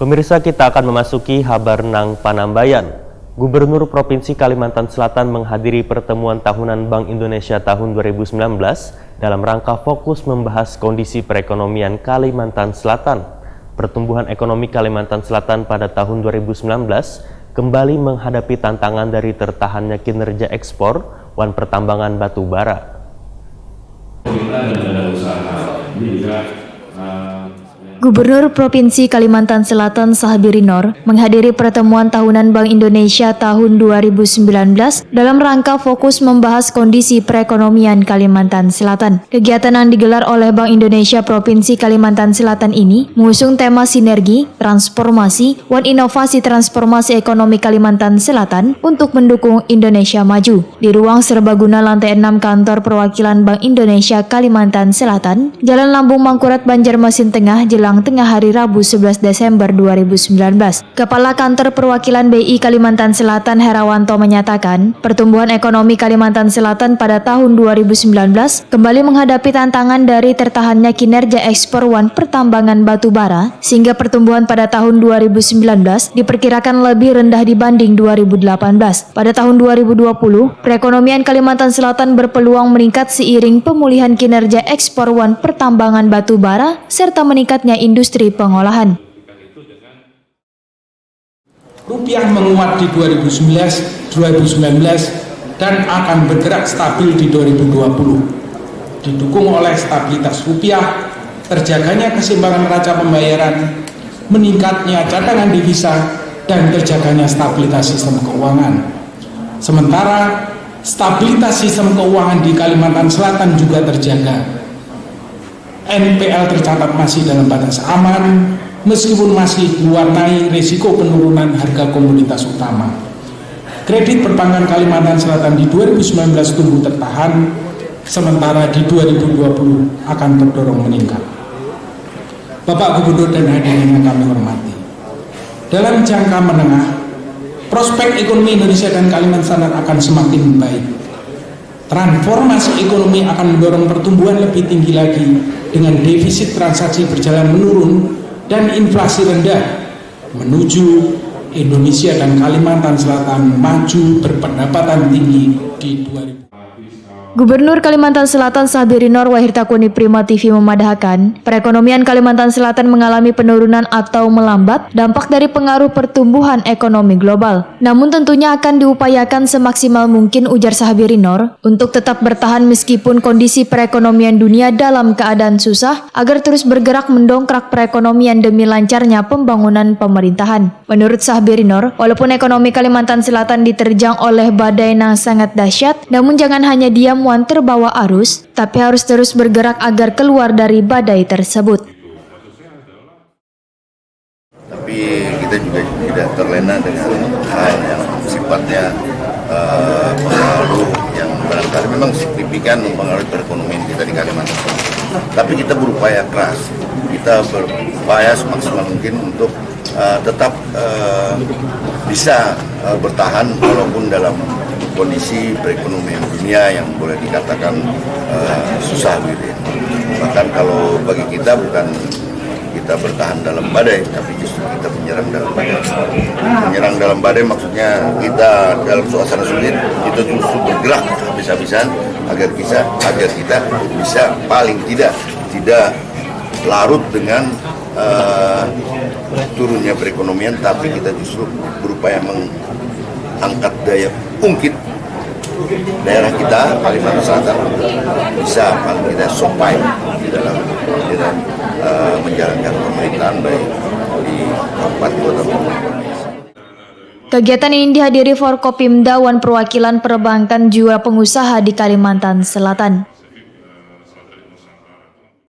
Pemirsa, kita akan memasuki Habarnang Panambayan. Gubernur Provinsi Kalimantan Selatan menghadiri pertemuan tahunan Bank Indonesia tahun 2019 dalam rangka fokus membahas kondisi perekonomian Kalimantan Selatan. Pertumbuhan ekonomi Kalimantan Selatan pada tahun 2019 kembali menghadapi tantangan dari tertahannya kinerja ekspor wan pertambangan batu bara. Gubernur Provinsi Kalimantan Selatan Sahabiri Noor menghadiri pertemuan tahunan Bank Indonesia tahun 2019 dalam rangka fokus membahas kondisi perekonomian Kalimantan Selatan. Kegiatan yang digelar oleh Bank Indonesia Provinsi Kalimantan Selatan ini mengusung tema sinergi, transformasi, dan inovasi transformasi ekonomi Kalimantan Selatan untuk mendukung Indonesia maju. Di ruang serbaguna lantai 6 kantor perwakilan Bank Indonesia Kalimantan Selatan, Jalan Lambung Mangkurat, Banjarmasin Tengah, jelang tengah hari Rabu 11 Desember 2019. Kepala Kantor Perwakilan BI Kalimantan Selatan Herawanto menyatakan, pertumbuhan ekonomi Kalimantan Selatan pada tahun 2019 kembali menghadapi tantangan dari tertahannya kinerja ekspor wan pertambangan batu bara, sehingga pertumbuhan pada tahun 2019 diperkirakan lebih rendah dibanding 2018. Pada tahun 2020, perekonomian Kalimantan Selatan berpeluang meningkat seiring pemulihan kinerja ekspor wan pertambangan batu bara serta meningkatnya industri pengolahan. Rupiah menguat di 2019 dan akan bergerak stabil di 2020. Didukung oleh stabilitas rupiah, terjaganya keseimbangan neraca pembayaran, meningkatnya cadangan devisa, dan terjaganya stabilitas sistem keuangan. Sementara stabilitas sistem keuangan di Kalimantan Selatan juga terjaga. NPL tercatat masih dalam batas aman, meskipun masih diwarnai risiko penurunan harga komoditas utama. Kredit perbankan Kalimantan Selatan di 2019 tumbuh tertahan, sementara di 2020 akan terdorong meningkat. Bapak Gubernur dan hadirin yang kami hormati, dalam jangka menengah, prospek ekonomi Indonesia dan Kalimantan Selatan akan semakin membaik. Transformasi ekonomi akan mendorong pertumbuhan lebih tinggi lagi dengan defisit transaksi berjalan menurun dan inflasi rendah, menuju Indonesia dan Kalimantan Selatan maju berpendapatan tinggi di 2020. Gubernur Kalimantan Selatan Sahabiri Noor Wahirtakuni Prima TV memadahkan, perekonomian Kalimantan Selatan mengalami penurunan atau melambat dampak dari pengaruh pertumbuhan ekonomi global. Namun tentunya akan diupayakan semaksimal mungkin, ujar Sahabiri Noor, untuk tetap bertahan meskipun kondisi perekonomian dunia dalam keadaan susah, agar terus bergerak mendongkrak perekonomian demi lancarnya pembangunan pemerintahan. Menurut Sahabiri Noor, walaupun ekonomi Kalimantan Selatan diterjang oleh badai yang sangat dahsyat, namun jangan hanya diam wan terbawa arus, tapi harus terus bergerak agar keluar dari badai tersebut. Tapi kita juga tidak terlena dengan hal yang sifatnya pengaruh yang barangkali memang signifikan mempengaruhi perekonomian kita di Kalimantan. Tapi kita berupaya keras, kita berupaya semaksimal mungkin untuk tetap bisa bertahan walaupun dalam kondisi perekonomian dunia yang boleh dikatakan susah gitu ya. Bahkan kalau bagi kita bukan kita bertahan dalam badai, tapi justru kita menyerang dalam badai. Menyerang dalam badai maksudnya kita dalam suasana sulit, kita justru bergerak habis-habisan agar kita bisa paling tidak larut dengan turunnya perekonomian, tapi kita justru berupaya angkat daya ungkit daerah kita Kalimantan Selatan bisa paling tidak survive di dalam menjalankan pemerintahan baik di Kabupaten Kota. Kegiatan ini dihadiri Forkopimda wan perwakilan perbankan jiwa pengusaha di Kalimantan Selatan.